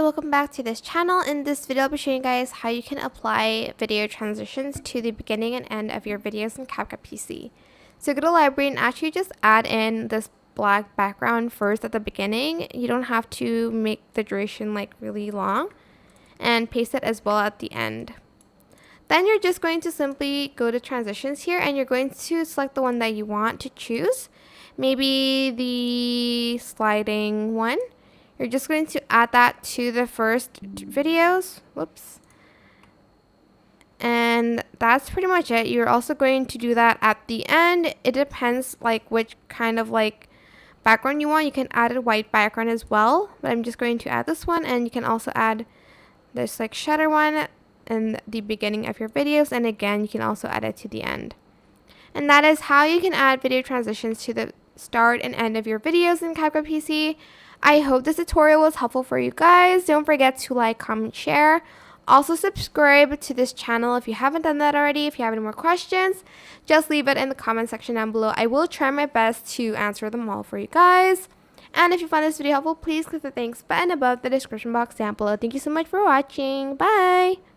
welcome back to this channel. In this video, I'll be showing you guys how you can apply video transitions to the beginning and end of your videos in CapCut PC. So go to library and actually just add in this black background first at the beginning. You don't have to make the duration like really long, and paste it as well at the end. Then you're just going to simply go to transitions here and you're going to select the one that you want to choose. Maybe the sliding one. You're just going to add that to the first videos. Whoops. And that's pretty much it. You're also going to do that at the end. It depends like which kind of like background you want. You can add a white background as well, but I'm just going to add this one, and you can also add this like shutter one in the beginning of your videos, and again you can also add it to the end. And that is how you can add video transitions to the start and end of your videos in CapCut PC. I hope this tutorial was helpful for you guys. Don't forget to like, comment, share. Also subscribe to this channel if you haven't done that already. If you have any more questions, just leave it in the comment section down below. I will try my best to answer them all for you guys. And if you found this video helpful, please click the thanks button above the description box down below. Thank you so much for watching. Bye!